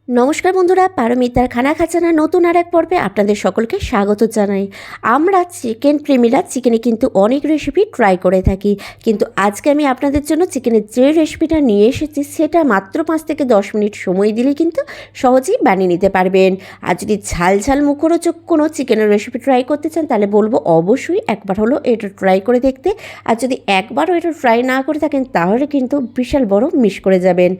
নমস্কার বন্ধুরা, পারমিতার খানা খাজানা নতুন আর এক পর্বে আপনাদের সকলকে স্বাগত জানাই। আমরা চিকেন প্রেমীরা চিকেনে কিন্তু অনেক রেসিপি ট্রাই করে থাকি, কিন্তু আজকে আমি আপনাদের জন্য চিকেনের যে রেসিপিটা নিয়ে এসেছি সেটা মাত্র 5 থেকে 10 মিনিট সময় দিলে কিন্তু সহজেই বানিয়ে নিতে পারবেন। আর যদি ঝাল ঝাল মুখরোচক কোনো চিকেনের রেসিপি ট্রাই করতে চান তাহলে বলবো অবশ্যই একবার হলো এটা ট্রাই করে দেখতে। আর যদি একবারও এটা ট্রাই না করে থাকেন তাহলে কিন্তু বিশাল বড় মিস করে যাবেন।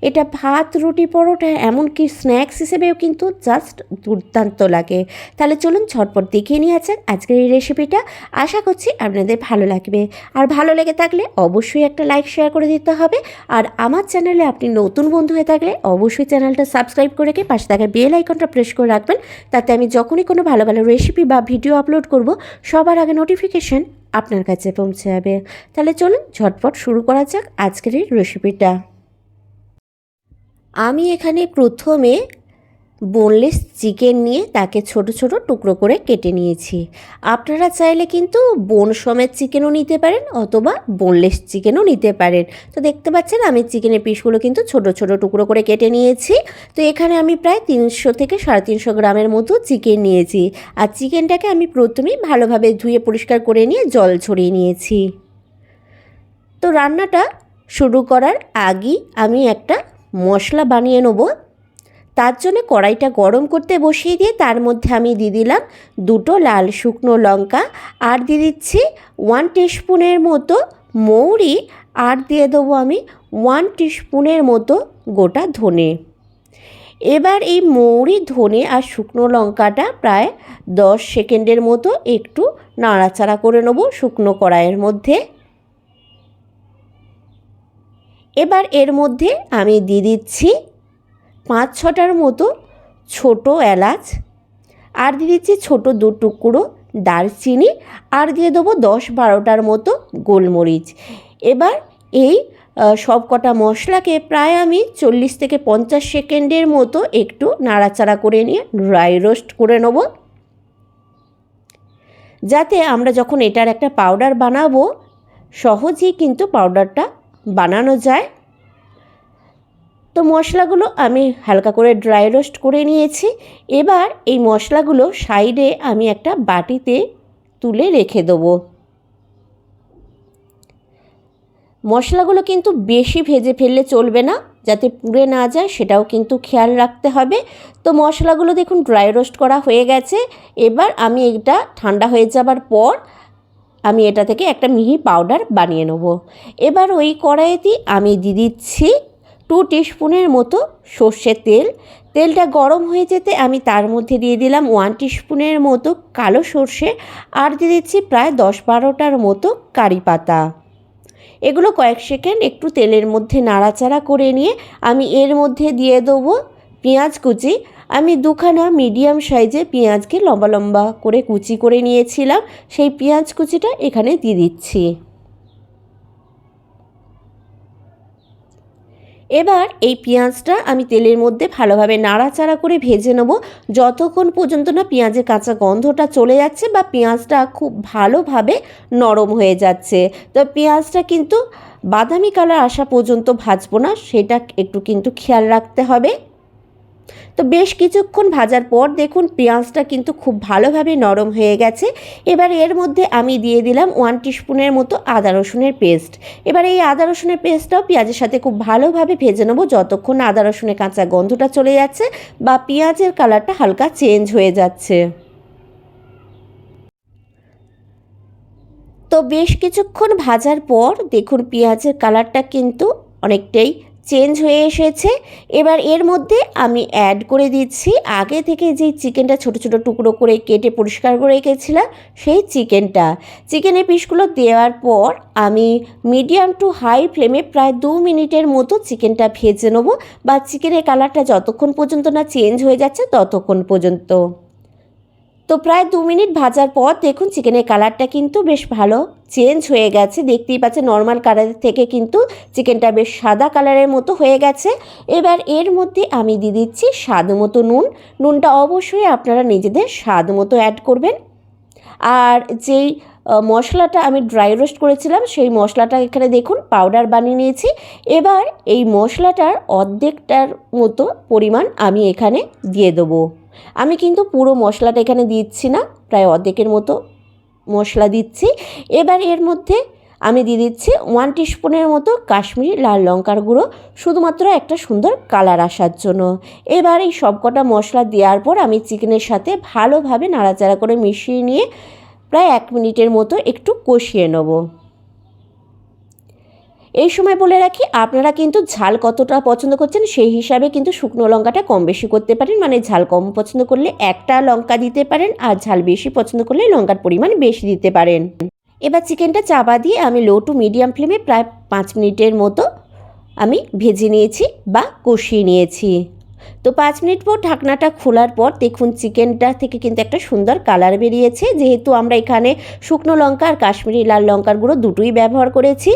এটা ভাত, রুটি, পরোটা এমনকি স্ন্যাক্স হিসেবেও কিন্তু জাস্ট দুর্দান্ত লাগে। তাহলে চলুন ঝটপট দেখিয়ে নিয়ে আছেন আজকের এই রেসিপিটা। আশা করছি আপনাদের ভালো লাগবে, আর ভালো লেগে থাকলে অবশ্যই একটা লাইক শেয়ার করে দিতে হবে। আর আমার চ্যানেলে আপনি নতুন বন্ধু হয়ে থাকলে অবশ্যই চ্যানেলটা সাবস্ক্রাইব করে রেখে পাশে থাকা বেল আইকনটা প্রেস করে রাখবেন, তাতে আমি যখনই কোনো ভালো ভালো রেসিপি বা ভিডিও আপলোড করব সবার আগে নোটিফিকেশান আপনার কাছে পৌঁছে যাবে। তাহলে চলুন ঝটপট শুরু করা যাক আজকের এই রেসিপিটা। আমি এখানে প্রথমে বোনলেস চিকেন নিয়ে তাকে ছোট ছোট টুকরো করে কেটে নিয়েছি। আপনারা চাইলে কিন্তু বোন সমেত চিকেনও নিতে পারেন অথবা বোনলেস চিকেনও নিতে পারেন। তো দেখতে পাচ্ছেন আমি চিকেনের পিসগুলো কিন্তু ছোট ছোট টুকরো করে কেটে নিয়েছি। তো এখানে আমি প্রায় 300 থেকে 350 গ্রামের মতো চিকেন নিয়েছি। আর চিকেনটাকে আমি প্রথমেই ভালোভাবে ধুয়ে পরিষ্কার করে নিয়ে জল ছড়িয়ে নিয়েছি। তো রান্নাটা শুরু করার আগেই আমি একটা মশলা বানিয়ে নেব। তার জন্য কড়াইটা গরম করতে বসিয়ে দিয়ে তার মধ্যে আমি দিয়ে দিলাম 2টো লাল শুকনো লঙ্কা, আর দিয়ে দিচ্ছি 1 টিস্পুনের মতো মৌরি, আর দিয়ে দেবো আমি 1 টিস্পুনের মতো গোটা ধনে। এবার এই মৌরি, ধনে আর শুকনো লঙ্কাটা প্রায় 10 সেকেন্ডের মতো একটু নাড়াচাড়া করে নেব শুকনো কড়াইয়ের মধ্যে। এবার এর মধ্যে আমি দিয়ে দিচ্ছি 5-6টার মতো ছোট এলাচ, আর দিয়ে দিচ্ছি ছোটো 2 টুকরো দারচিনি, আর দিয়ে দেবো 10-12টার মতো গোলমরিচ। এবার এই সব কটা মশলাকে প্রায় আমি 40 থেকে 50 সেকেন্ডের মতো একটু নাড়াচাড়া করে নিয়ে ড্রাই রোস্ট করে নেব, যাতে আমরা যখন এটার একটা পাউডার বানাবো সহজেই কিন্তু পাউডারটা বানানো যায়। তো মশলাগুলো আমি হালকা করে ড্রাই রোস্ট করে নিয়েছি। এবার এই মশলাগুলো সাইডে আমি একটা বাটিতে তুলে রেখে দেবো। মশলাগুলো কিন্তু বেশি ভেজে ফেললে চলবে না, যাতে পুড়ে না যায় সেটাও কিন্তু খেয়াল রাখতে হবে। তো মশলাগুলো দেখুন ড্রাই রোস্ট করা হয়ে গেছে। এবার আমি এটা ঠান্ডা হয়ে যাবার পর আমি এটা থেকে একটা মিহি পাউডার বানিয়ে নেব। এবার ওই কড়াইতে আমি দিয়ে দিচ্ছি 2 টিস্পুনের মতো সর্ষের তেল। তেলটা গরম হয়ে যেতে আমি তার মধ্যে দিয়ে দিলাম 1 টিস্পুনের মতো কালো সর্ষে, আর দিয়ে দিচ্ছি প্রায় 10-12টার মতো কারি পাতা। এগুলো কয়েক সেকেন্ড একটু তেলের মধ্যে নাড়াচাড়া করে নিয়ে আমি এর মধ্যে দিয়ে দেবো পেঁয়াজ কুচি। আমি 2খানা মিডিয়াম সাইজে পেঁয়াজকে লম্বা লম্বা করে কুচি করে নিয়েছিলাম, সেই পেঁয়াজ কুচিটা এখানে দিয়ে দিচ্ছি। এবার এই পেঁয়াজটা আমি তেলের মধ্যে ভালোভাবে নাড়াচাড়া করে ভেজে নেব, যতক্ষণ পর্যন্ত না পেঁয়াজের কাঁচা গন্ধটা চলে যাচ্ছে বা পেঁয়াজটা খুব ভালোভাবে নরম হয়ে যাচ্ছে। তো পেঁয়াজটা কিন্তু বাদামি কালার আসা পর্যন্ত ভাজবো না, সেটা একটু কিন্তু খেয়াল রাখতে হবে। তো বেশ কিছুক্ষণ ভাজার পর দেখুন পেঁয়াজটা কিন্তু খুব ভালোভাবে নরম হয়ে গেছে। এবার এর মধ্যে আমি দিয়ে দিলাম 1 টিস্পুনের মতো আদা রসুনের পেস্ট। এবার এই আদা রসুনের পেস্টটাও পেঁয়াজের সাথে খুব ভালোভাবে ভেজে নেবো, যতক্ষণ আদা রসুনের কাঁচা গন্ধটা চলে যাচ্ছে বা পেঁয়াজের কালারটা হালকা চেঞ্জ হয়ে যাচ্ছে। তো বেশ কিছুক্ষণ ভাজার পর দেখুন পেঁয়াজের কালারটা কিন্তু অনেকটাই চেঞ্জ হয়ে এসেছে। এবার এর মধ্যে আমি অ্যাড করে দিচ্ছি আগে থেকে যেই চিকেনটা ছোট ছোট টুকরো করে কেটে পরিষ্কার করে রেখেছিলাম সেই চিকেনের পিসগুলো দেওয়ার পর আমি মিডিয়াম টু হাই ফ্লেমে প্রায় 2 মিনিটের মতো চিকেনটা ভেজে নেবো, বা চিকেনের কালারটা যতক্ষণ পর্যন্ত না চেঞ্জ হয়ে যাচ্ছে ততক্ষণ পর্যন্ত। তো প্রায় 2 মিনিট ভাজার পর দেখুন চিকেনের কালারটা কিন্তু বেশ ভালো চেঞ্জ হয়ে গেছে। দেখতেই পাচ্ছেন নর্মাল কালারের থেকে কিন্তু চিকেনটা বেশ সাদা কালারের মতো হয়ে গেছে। এবার এর মধ্যে আমি দিয়ে দিচ্ছি স্বাদ মতো নুনটা অবশ্যই আপনারা নিজেদের স্বাদ মতো অ্যাড করবেন। আর যেই মশলাটা আমি ড্রাই রোস্ট করেছিলাম, সেই মশলাটা এখানে দেখুন পাউডার বানিয়ে নিয়েছি। এবার এই মশলাটার অর্ধেকটার মতো পরিমাণ আমি এখানে দিয়ে দেবো। আমি কিন্তু পুরো মশলাটা এখানে দিচ্ছি না, প্রায় অর্ধেকের মতো মশলা দিচ্ছি। এবার এর মধ্যে আমি দিয়ে দিচ্ছি 1 টিস্পুনের মতো কাশ্মীরি লাল লঙ্কার গুঁড়ো, শুধুমাত্র একটা সুন্দর কালার আসার জন্য। এবার এই সবকটা মশলা দেওয়ার পর আমি চিকেনের সাথে ভালোভাবে নাড়াচাড়া করে মিশিয়ে নিয়ে প্রায় 1 মিনিটের মতো একটু কষিয়ে নেব। এই সময় বলে রাখি, আপনারা কিন্তু ঝাল কতটা পছন্দ করছেন সেই হিসাবে কিন্তু শুকনো লঙ্কাটা কম বেশি করতে পারেন। মানে ঝাল কম পছন্দ করলে একটা লঙ্কা দিতে পারেন, আর ঝাল বেশি পছন্দ করলে লঙ্কার পরিমাণ বেশি দিতে পারেন। এবার চিকেনটা চাপা দিয়ে আমি লো টু মিডিয়াম ফ্লেমে প্রায় 5 মিনিটের মতো আমি ভেজে নিয়েছি বা কষিয়ে নিয়েছি। তো 5 মিনিট পর ঢাকনাটা খোলার পর দেখুন চিকেনটা থেকে কিন্তু একটা সুন্দর কালার বেরিয়েছে, যেহেতু আমরা এখানে শুকনো লঙ্কা আর কাশ্মীরি লাল লঙ্কার গুঁড়ো দুটোই ব্যবহার করেছি।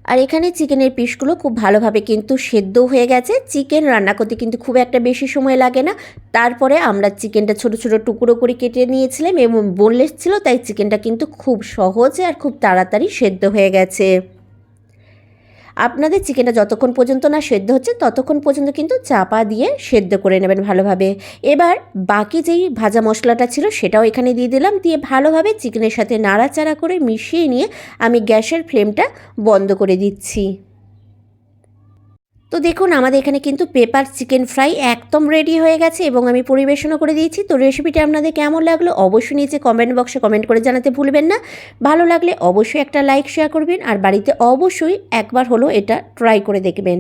আর এখানে চিকেনের পিসগুলো খুব ভালোভাবে কিন্তু সেদ্ধ হয়ে গেছে। চিকেন রান্না করতে কিন্তু খুব একটা বেশি সময় লাগে না। তারপরে আমরা চিকেনটা ছোট ছোট টুকরো করে কেটে নিয়েছিলাম এবং বোনলেস ছিল, তাই চিকেনটা কিন্তু খুব সহজে আর খুব তাড়াতাড়ি সেদ্ধ হয়ে গেছে। আপনাদের চিকেনটা যতক্ষণ পর্যন্ত না সেদ্ধ হচ্ছে ততক্ষণ পর্যন্ত কিন্তু চাপা দিয়ে সেদ্ধ করে নেবেন ভালোভাবে। এবার বাকি যেই ভাজা মশলাটা ছিল সেটাও এখানে দিয়ে দিলাম, দিয়ে ভালোভাবে চিকেনের সাথে নাড়াচাড়া করে মিশিয়ে নিয়ে আমি গ্যাসের ফ্লেমটা বন্ধ করে দিচ্ছি। তো দেখুন আমাদের এখানে কিন্তু পেপার চিকেন ফ্রাই একদম রেডি হয়ে গেছে এবং আমি পরিবেশনও করে দিয়েছি। তো রেসিপিটা আপনাদের কেমন লাগলো অবশ্যই নিচে কমেন্ট বক্সে কমেন্ট করে জানাতে ভুলবেন না। ভালো লাগলে অবশ্যই একটা লাইক শেয়ার করবেন আর বাড়িতে অবশ্যই একবার হলো এটা ট্রাই করে দেখবেন।